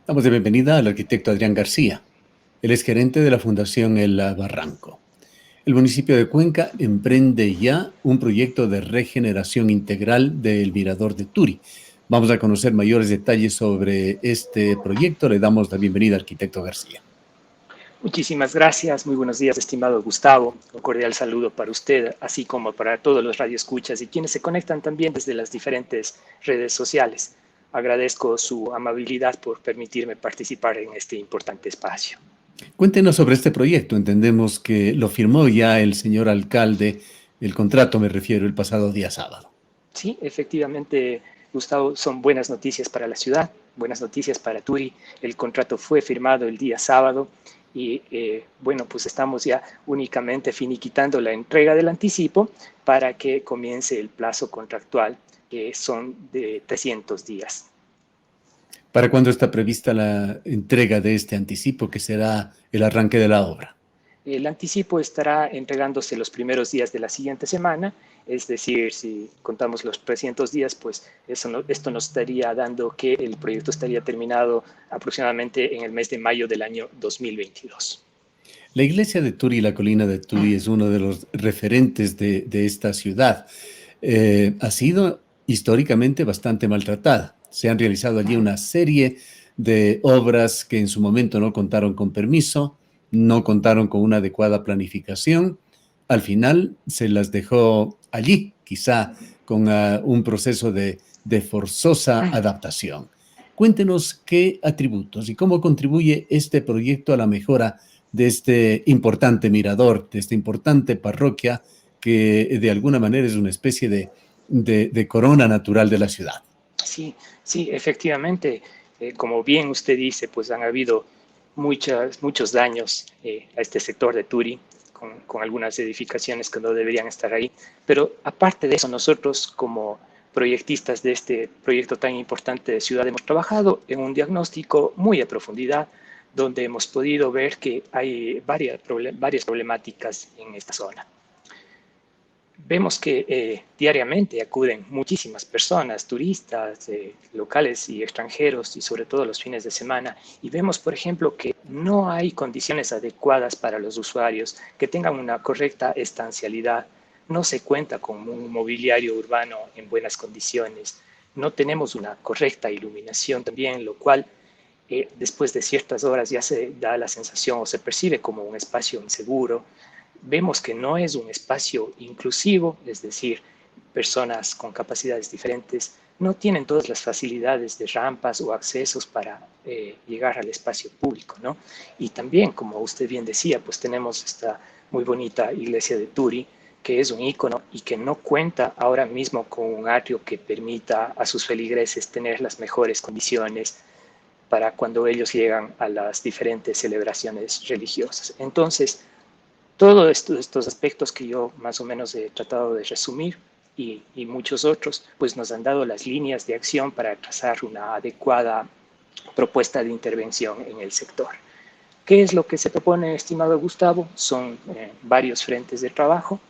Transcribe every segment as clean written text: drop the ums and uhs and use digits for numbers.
Damos de bienvenida al arquitecto Adrián García. Él es gerente de la Fundación El Barranco. El municipio de Cuenca emprende ya un proyecto de regeneración integral del Mirador de Turi. Vamos a conocer mayores detalles sobre este proyecto. Le damos la bienvenida, arquitecto García. Muchísimas gracias, muy buenos días, estimado Gustavo. Un cordial saludo para usted, así como para todos los radioescuchas y quienes se conectan también desde las diferentes redes sociales. Agradezco su amabilidad por permitirme participar en este importante espacio. Cuéntenos sobre este proyecto. Entendemos que lo firmó ya el señor alcalde, el contrato me refiero, el pasado día sábado. Sí, efectivamente, Gustavo, son buenas noticias para la ciudad, buenas noticias para Turi. El contrato fue firmado el día sábado y bueno, pues estamos ya únicamente finiquitando la entrega del anticipo para que comience el plazo contractual, que son de 300 días. ¿Para cuándo está prevista la entrega de este anticipo, que será el arranque de la obra? El anticipo estará entregándose los primeros días de la siguiente semana, es decir, si contamos los 300 días, pues esto nos estaría dando que el proyecto estaría terminado aproximadamente en el mes de mayo del año 2022. La iglesia de Turi, la colina de Turi, es uno de los referentes de esta ciudad. Ha sido históricamente bastante maltratada. Se han realizado allí una serie de obras que en su momento no contaron con permiso, no contaron con una adecuada planificación. Al final se las dejó allí, quizá con un proceso de forzosa adaptación. Cuéntenos qué atributos y cómo contribuye este proyecto a la mejora de este importante mirador, de esta importante parroquia que de alguna manera es una especie de corona natural de la ciudad. Sí, sí, efectivamente, como bien usted dice, pues han habido muchos daños a este sector de Turi, con algunas edificaciones que no deberían estar ahí. Pero aparte de eso, nosotros como proyectistas de este proyecto tan importante de ciudad hemos trabajado en un diagnóstico muy a profundidad, donde hemos podido ver que hay varias problemáticas en esta zona. Vemos que diariamente acuden muchísimas personas, turistas, locales y extranjeros, y sobre todo los fines de semana, y vemos, por ejemplo, que no hay condiciones adecuadas para los usuarios que tengan una correcta estancialidad, no se cuenta con un mobiliario urbano en buenas condiciones, no tenemos una correcta iluminación también, lo cual después de ciertas horas ya se da la sensación o se percibe como un espacio inseguro. Vemos que no es un espacio inclusivo, es decir, personas con capacidades diferentes no tienen todas las facilidades de rampas o accesos para llegar al espacio público, ¿no? Y también, como usted bien decía, pues tenemos esta muy bonita iglesia de Turi, que es un ícono y que no cuenta ahora mismo con un atrio que permita a sus feligreses tener las mejores condiciones para cuando ellos llegan a las diferentes celebraciones religiosas. Entonces, todos estos aspectos que yo más o menos he tratado de resumir y muchos otros, pues nos han dado las líneas de acción para trazar una adecuada propuesta de intervención en el sector. ¿Qué es lo que se propone, estimado Gustavo? Son varios frentes de trabajo.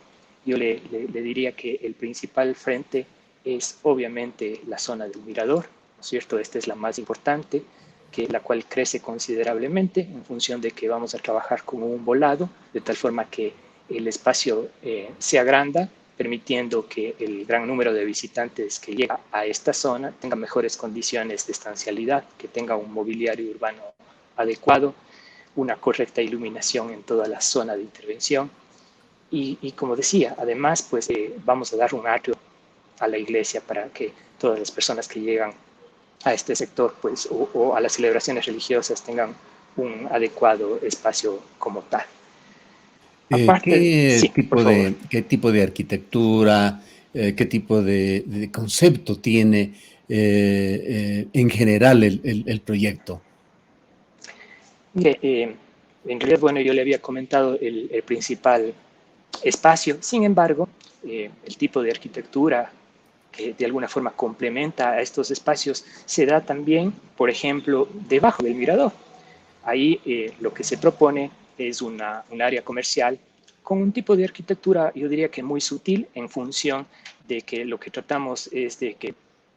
Yo le diría que el principal frente es obviamente la zona del mirador, ¿no es cierto? Esta es la más importante, la cual crece considerablemente en función de que vamos a trabajar con un volado, de tal forma que el espacio se agranda, permitiendo que el gran número de visitantes que llega a esta zona tenga mejores condiciones de estancialidad, que tenga un mobiliario urbano adecuado, una correcta iluminación en toda la zona de intervención. Y como decía, además, pues vamos a dar un atrio a la iglesia para que todas las personas que llegan a este sector, pues, o a las celebraciones religiosas tengan un adecuado espacio como tal. Aparte, sí, por favor. ¿Qué tipo de arquitectura, qué tipo de concepto tiene en general el proyecto? Mire, en realidad, bueno, yo le había comentado el principal espacio. Sin embargo, el tipo de arquitectura que de alguna forma complementa a estos espacios se da también, por ejemplo, debajo del mirador. Ahí lo que se propone es un área comercial con un tipo de arquitectura, yo diría que muy sutil, en función de que lo que tratamos es de que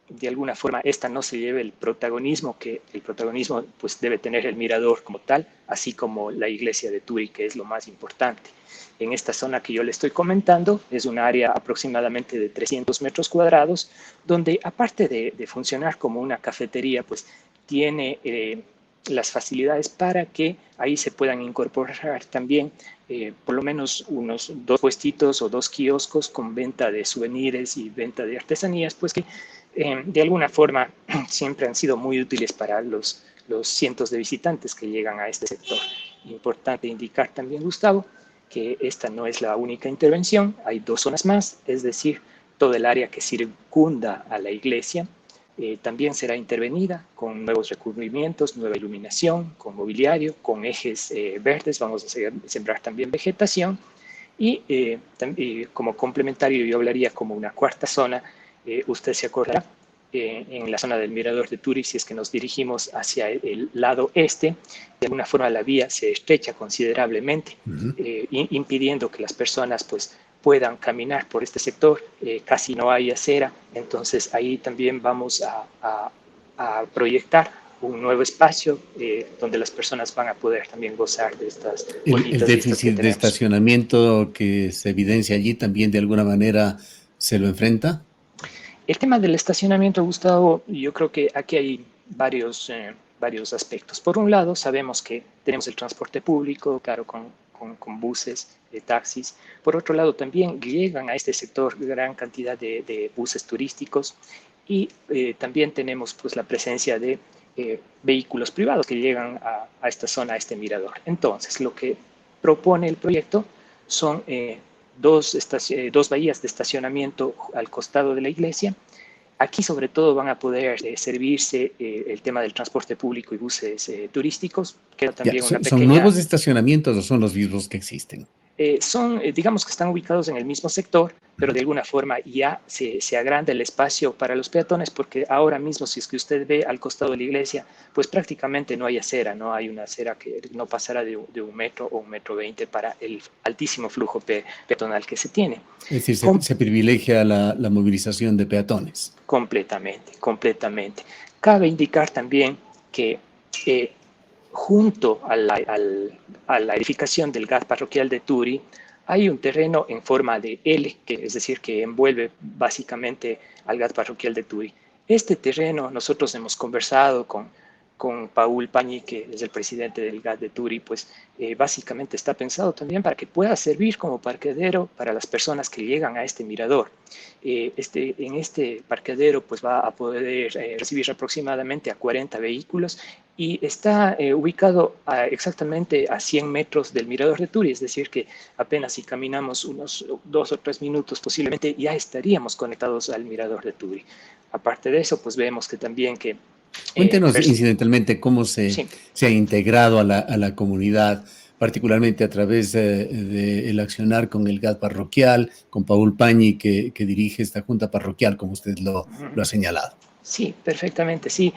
de alguna forma esta no se lleve el protagonismo que el protagonismo pues debe tener el mirador como tal, así como la iglesia de Turi, que es lo más importante. En esta zona que yo le estoy comentando es un área aproximadamente de 300 metros cuadrados, donde aparte de funcionar como una cafetería, pues tiene las facilidades para que ahí se puedan incorporar también por lo menos unos 2 puestitos o 2 kioscos con venta de souvenirs y venta de artesanías, pues que de alguna forma siempre han sido muy útiles para los cientos de visitantes que llegan a este sector. Importante indicar también, Gustavo, que esta no es la única intervención, hay 2 zonas más, es decir, todo el área que circunda a la iglesia también será intervenida con nuevos recubrimientos, nueva iluminación, con mobiliario, con ejes verdes, vamos a sembrar también vegetación y como complementario yo hablaría como una cuarta zona, usted se acordará, en la zona del Mirador de Turi, si es que nos dirigimos hacia el lado este, de alguna forma la vía se estrecha considerablemente, impidiendo que las personas pues puedan caminar por este sector, casi no hay acera, entonces ahí también vamos a proyectar un nuevo espacio donde las personas van a poder también gozar de estas El bonitas vistas que déficit de tenemos. estacionamiento que se evidencia allí también de alguna manera se lo enfrenta. El tema del estacionamiento, Gustavo, yo creo que aquí hay varios aspectos. Por un lado, sabemos que tenemos el transporte público, claro, con buses, taxis. Por otro lado, también llegan a este sector gran cantidad de buses turísticos y también tenemos pues, la presencia de vehículos privados que llegan a esta zona, a este mirador. Entonces, lo que propone el proyecto son dos bahías de estacionamiento al costado de la iglesia. Aquí sobre todo van a poder servirse el tema del transporte público y buses turísticos. Queda Ya, también una ¿son pequeña nuevos estacionamientos o son los mismos que existen? digamos que están ubicados en el mismo sector, pero de alguna forma ya se agranda el espacio para los peatones, porque ahora mismo, si es que usted ve al costado de la iglesia, pues prácticamente no hay acera, no hay una acera que no pasará de 1 metro o 1,20 m para el altísimo flujo peatonal que se tiene. Es decir, se privilegia la movilización de peatones. Completamente, completamente. Cabe indicar también que junto a la edificación del GAT parroquial de Turi, hay un terreno en forma de L, que es decir, que envuelve básicamente al GAT parroquial de Turi. Este terreno nosotros hemos conversado con Paul Pañi, que es el presidente del GAT de Turi, pues básicamente está pensado también para que pueda servir como parqueadero para las personas que llegan a este mirador. En este parqueadero pues va a poder recibir aproximadamente a 40 vehículos y está ubicado exactamente a 100 metros del mirador de Turi, es decir que apenas si caminamos unos 2 o 3 minutos posiblemente ya estaríamos conectados al mirador de Turi. Aparte de eso, pues vemos que también que Cuéntenos incidentalmente cómo se sí. ha integrado a la comunidad, particularmente a través del accionar con el GAT parroquial, con Paul Pañi, que dirige esta junta parroquial, como usted lo ha señalado. Sí, perfectamente, sí.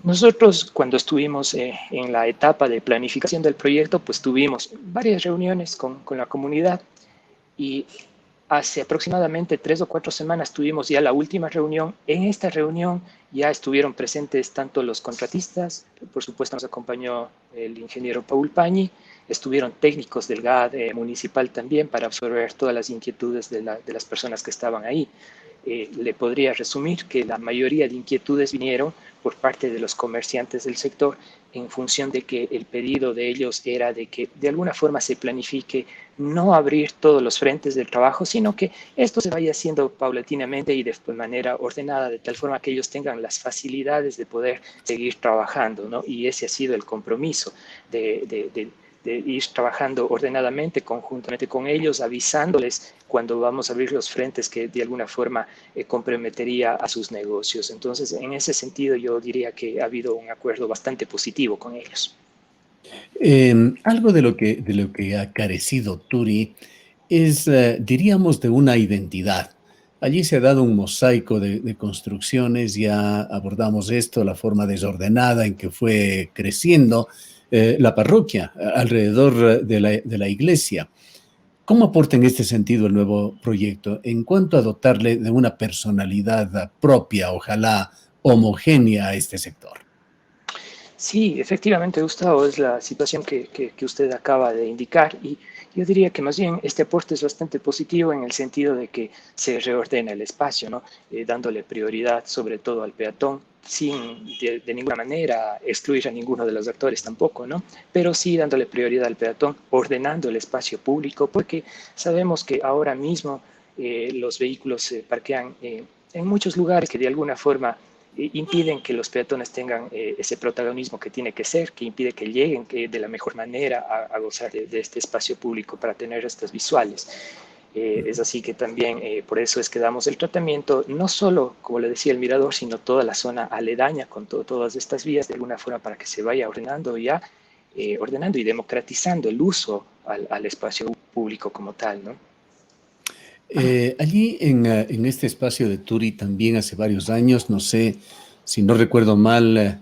Nosotros cuando estuvimos en la etapa de planificación del proyecto, pues tuvimos varias reuniones con la comunidad y hace aproximadamente 3 o 4 semanas tuvimos ya la última reunión. En esta reunión ya estuvieron presentes tanto los contratistas, por supuesto nos acompañó el ingeniero Paul Pañi, estuvieron técnicos del GAD municipal también para absorber todas las inquietudes de las personas que estaban ahí. Le podría resumir que la mayoría de inquietudes vinieron por parte de los comerciantes del sector en función de que el pedido de ellos era de que de alguna forma se planifique no abrir todos los frentes del trabajo, sino que esto se vaya haciendo paulatinamente y de manera ordenada, de tal forma que ellos tengan las facilidades de poder seguir trabajando, ¿no? Y ese ha sido el compromiso de ir trabajando ordenadamente, conjuntamente con ellos, avisándoles cuando vamos a abrir los frentes que de alguna forma comprometería a sus negocios. Entonces, en ese sentido, yo diría que ha habido un acuerdo bastante positivo con ellos. Algo de lo que ha carecido Turi es, diríamos, de una identidad. Allí se ha dado un mosaico de construcciones, ya abordamos esto, la forma desordenada en que fue creciendo la parroquia alrededor de la iglesia. ¿Cómo aporta en este sentido el nuevo proyecto en cuanto a dotarle de una personalidad propia, ojalá homogénea a este sector? Sí, efectivamente, Gustavo, es la situación que usted acaba de indicar y yo diría que más bien este aporte es bastante positivo en el sentido de que se reordena el espacio, ¿no? Dándole prioridad sobre todo al peatón, sin de ninguna manera excluir a ninguno de los actores tampoco, ¿no? Pero sí dándole prioridad al peatón, ordenando el espacio público, porque sabemos que ahora mismo los vehículos se parquean en muchos lugares que de alguna forma impiden que los peatones tengan ese protagonismo que tiene que ser, que impide que lleguen de la mejor manera a gozar de este espacio público para tener estas visuales. Es así que también por eso es que damos el tratamiento, no solo, como le decía, el mirador, sino toda la zona aledaña con todas estas vías de alguna forma para que se vaya ordenando ya, ordenando y democratizando el uso al espacio público como tal, ¿no? Allí en este espacio de Turi también hace varios años, no sé si no recuerdo mal,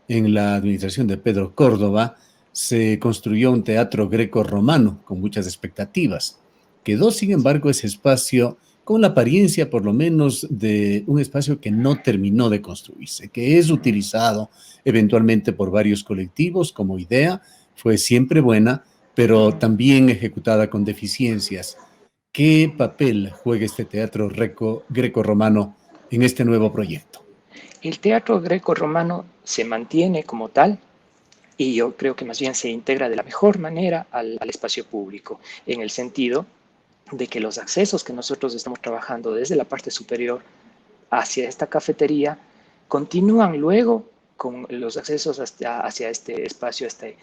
en la administración de Pedro Córdoba, se construyó un teatro greco-romano con muchas expectativas. Quedó, sin embargo, ese espacio con la apariencia, por lo menos, de un espacio que no terminó de construirse, que es utilizado eventualmente por varios colectivos como idea, fue siempre buena, pero también ejecutada con deficiencias. ¿Qué papel juega este teatro greco-romano en este nuevo proyecto? El teatro greco-romano se mantiene como tal, y yo creo que más bien se integra de la mejor manera al espacio público, en el sentido de que los accesos que nosotros estamos trabajando desde la parte superior hacia esta cafetería continúan luego con los accesos hacia este espacio, este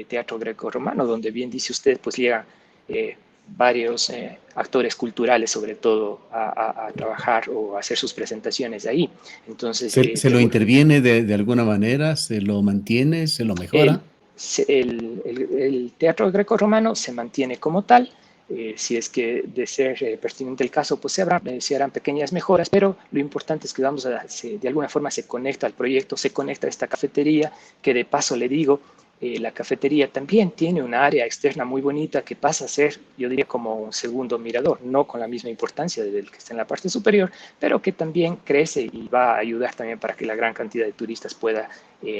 teatro greco-romano, donde bien dice usted, pues llegan eh, varios actores culturales, sobre todo, a trabajar o a hacer sus presentaciones de ahí. Entonces, ¿Se lo interviene de alguna manera? ¿Se lo mantiene? ¿Se lo el, mejora? el teatro greco-romano se mantiene como tal. Si es que de ser pertinente el caso, pues se harán pequeñas mejoras, pero lo importante es que de alguna forma se conecta al proyecto, se conecta a esta cafetería, que de paso le digo, la cafetería también tiene una área externa muy bonita que pasa a ser, yo diría, como un segundo mirador, no con la misma importancia del que está en la parte superior, pero que también crece y va a ayudar también para que la gran cantidad de turistas pueda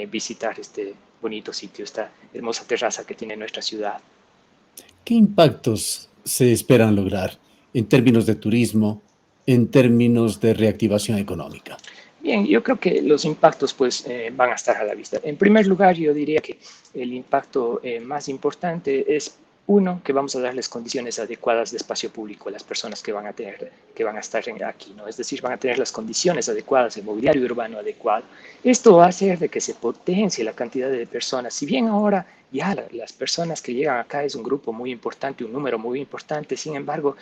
visitar este bonito sitio, esta hermosa terraza que tiene nuestra ciudad. ¿Qué impactos se esperan lograr en términos de turismo, en términos de reactivación económica? Bien, yo creo que los impactos pues van a estar a la vista. En primer lugar, yo diría que el impacto más importante es uno, que vamos a darles condiciones adecuadas de espacio público a las personas que van a tener, que van a estar aquí, ¿no? Es decir, van a tener las condiciones adecuadas, el mobiliario urbano adecuado. Esto va a hacer de que se potencie la cantidad de personas. Si bien ahora ya las personas que llegan acá es un grupo muy importante, un número muy importante, sin embargo,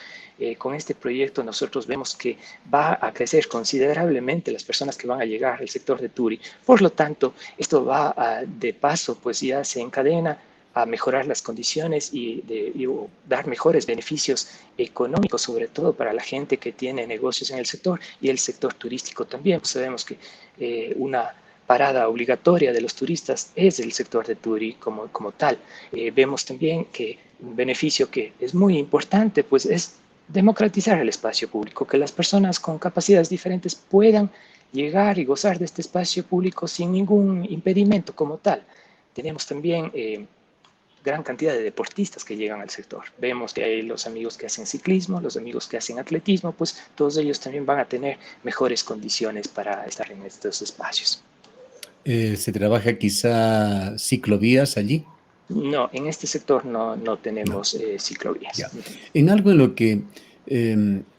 con este proyecto nosotros vemos que va a crecer considerablemente las personas que van a llegar al sector de Turi. Por lo tanto, esto va de paso, pues ya se encadena a mejorar las condiciones y dar mejores beneficios económicos, sobre todo para la gente que tiene negocios en el sector y el sector turístico también. Pues sabemos que una parada obligatoria de los turistas es el sector de Turi como tal. Vemos también que un beneficio que es muy importante, pues es democratizar el espacio público, que las personas con capacidades diferentes puedan llegar y gozar de este espacio público sin ningún impedimento como tal. Tenemos también gran cantidad de deportistas que llegan al sector. Vemos que hay los amigos que hacen ciclismo, los amigos que hacen atletismo, pues todos ellos también van a tener mejores condiciones para estar en estos espacios. ¿Se trabaja quizá ciclovías allí? No, en este sector no No, tenemos ciclovías. ya. En algo en lo que,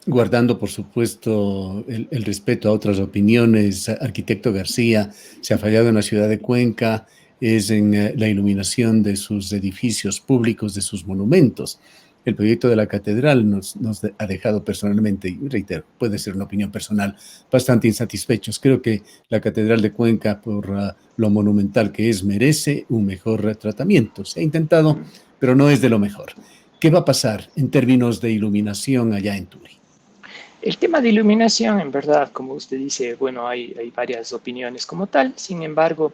guardando por supuesto el respeto a otras opiniones, arquitecto García, se ha fallado en la ciudad de Cuenca, es en la iluminación de sus edificios públicos, de sus monumentos. El proyecto de la catedral nos ha dejado personalmente, y reitero, puede ser una opinión personal, bastante insatisfechos. Creo que la catedral de Cuenca, por lo monumental que es, merece un mejor tratamiento. Se ha intentado, pero no es de lo mejor. ¿Qué va a pasar en términos de iluminación allá en Turi? El tema de iluminación, en verdad, como usted dice, bueno, hay varias opiniones como tal. Sin embargo,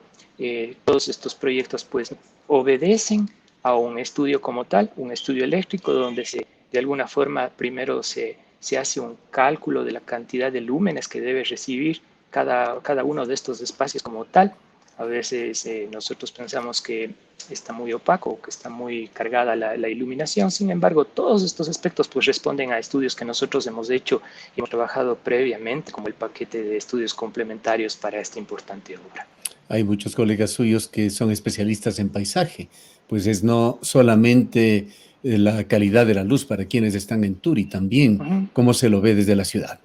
todos estos proyectos pues obedecen a un estudio como tal, un estudio eléctrico donde se de alguna forma primero se hace un cálculo de la cantidad de lúmenes que debe recibir cada uno de estos espacios como tal. A veces nosotros pensamos que está muy opaco, que está muy cargada la iluminación. Sin embargo, todos estos aspectos pues responden a estudios que nosotros hemos hecho y hemos trabajado previamente como el paquete de estudios complementarios para esta importante obra. Hay muchos colegas suyos que son especialistas en paisaje, pues es no solamente la calidad de la luz para quienes están en Turi, también Ujú. cómo se lo ve desde la ciudad.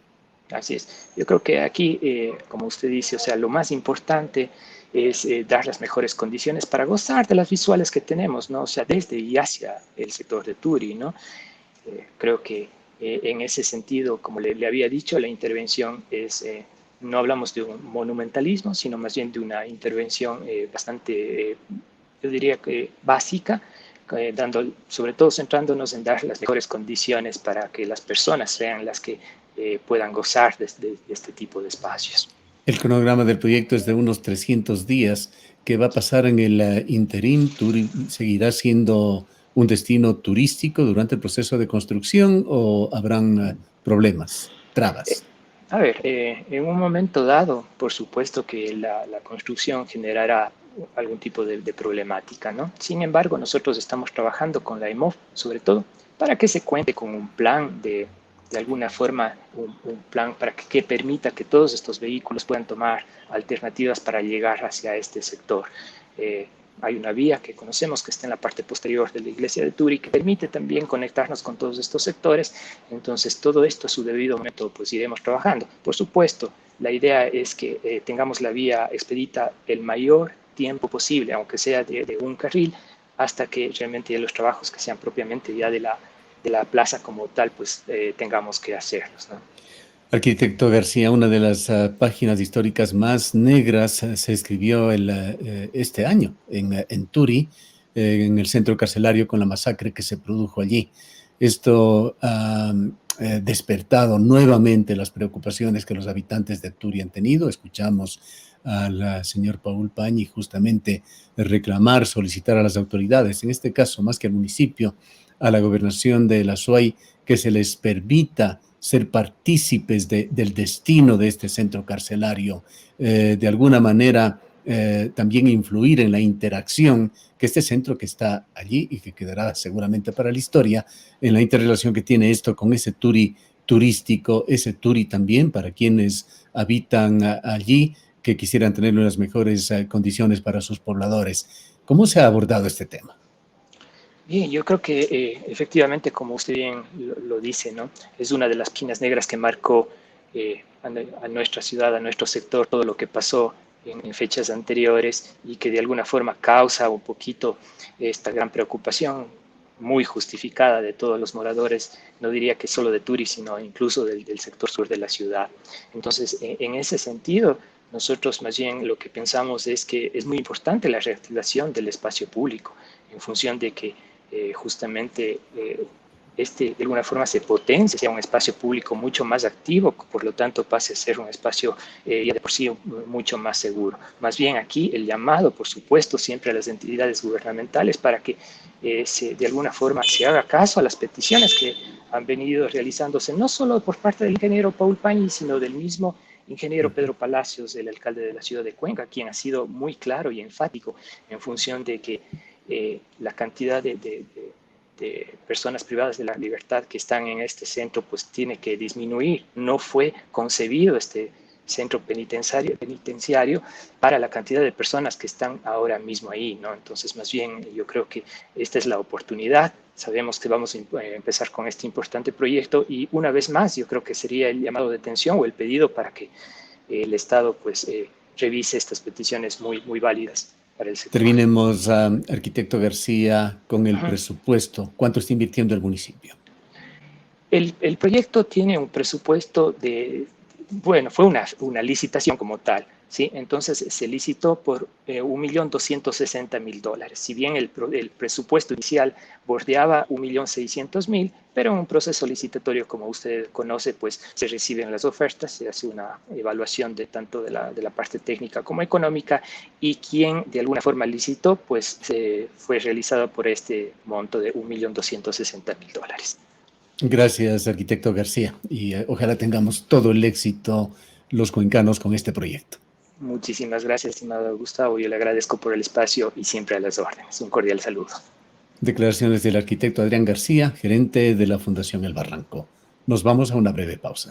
Así es. Yo creo que aquí, como usted dice, o sea, lo más importante es dar las mejores condiciones para gozar de las visuales que tenemos, ¿no? O sea, desde y hacia el sector de Turi, ¿no? Creo que en ese sentido, como le había dicho, la intervención es, no hablamos de un monumentalismo, sino más bien de una intervención bastante, yo diría que básica, dando, sobre todo centrándonos en dar las mejores condiciones para que las personas sean las que puedan gozar de este tipo de espacios. El cronograma del proyecto es de unos 300 días. ¿Qué va a pasar en el interín? ¿Turi seguirá siendo un destino turístico durante el proceso de construcción o habrán problemas, Eh, trabas? A ver, en un momento dado, por supuesto que la construcción generará algún tipo de problemática, ¿no? Sin embargo, nosotros estamos trabajando con la EMOF, sobre todo, para que se cuente con un plan de alguna forma, un plan para que permita que todos estos vehículos puedan tomar alternativas para llegar hacia este sector. Eh, Hay una vía que conocemos que está en la parte posterior de la iglesia de Turi que permite también conectarnos con todos estos sectores. Entonces, todo esto a su debido momento pues iremos trabajando. Por supuesto, la idea es que tengamos la vía expedita el mayor tiempo posible, aunque sea de un carril, hasta que realmente los trabajos que sean propiamente ya de la plaza como tal, pues tengamos que hacerlos, ¿no? Arquitecto García, una de las páginas históricas más negras se escribió este año en Turi, en el centro carcelario con la masacre que se produjo allí. Esto ha despertado nuevamente las preocupaciones que los habitantes de Turi han tenido. Escuchamos al señor Paul Pañi justamente reclamar, solicitar a las autoridades, en este caso más que al municipio, a la gobernación de la SUAY, que se les permita ser partícipes del destino de este centro carcelario, de alguna manera también influir en la interacción que este centro que está allí y que quedará seguramente para la historia, en la interrelación que tiene esto con ese Turi turístico, ese Turi también para quienes habitan allí, que quisieran tener unas mejores condiciones para sus pobladores. ¿Cómo se ha abordado este tema? Bien, yo creo que efectivamente, como usted bien lo dice, ¿no? Es una de las pinas negras que marcó a nuestra ciudad, a nuestro sector, todo lo que pasó en fechas anteriores y que de alguna forma causa un poquito esta gran preocupación muy justificada de todos los moradores, no diría que solo de Turi, sino incluso del sector sur de la ciudad. Entonces, en ese sentido, nosotros más bien lo que pensamos es que es muy importante la reactivación del espacio público en función de que justamente este de alguna forma se potencie, sea un espacio público mucho más activo, por lo tanto pase a ser un espacio ya de por sí mucho más seguro. Más bien aquí el llamado, por supuesto, siempre a las entidades gubernamentales para que de alguna forma se haga caso a las peticiones que han venido realizándose, no solo por parte del ingeniero Paul Pañi, sino del mismo ingeniero Pedro Palacios, el alcalde de la ciudad de Cuenca, quien ha sido muy claro y enfático en función de que la cantidad de personas privadas de la libertad que están en este centro pues tiene que disminuir. No fue concebido este centro penitenciario para la cantidad de personas que están ahora mismo ahí, ¿no? Entonces, más bien, yo creo que esta es la oportunidad. Sabemos que vamos a empezar con este importante proyecto y una vez más, yo creo que sería el llamado de atención o el pedido para que el Estado pues revise estas peticiones muy válidas para el sector. Terminemos, arquitecto García, con el Ajá. presupuesto. ¿Cuánto está invirtiendo el municipio? El proyecto tiene un presupuesto de, bueno, fue una licitación como tal, ¿sí? Entonces se licitó por 1.260.000 dólares. Si bien el presupuesto inicial bordeaba 1.600.000, pero en un proceso licitatorio, como usted conoce, pues se reciben las ofertas, se hace una evaluación de tanto de la parte técnica como económica y quien de alguna forma licitó, pues fue realizado por este monto de 1.260.000 dólares. Gracias, arquitecto García, y ojalá tengamos todo el éxito los cuencanos con este proyecto. Muchísimas gracias, estimado Gustavo. Yo le agradezco por el espacio y siempre a las órdenes. Un cordial saludo. Declaraciones del arquitecto Adrián García, gerente de la Fundación El Barranco. Nos vamos a una breve pausa.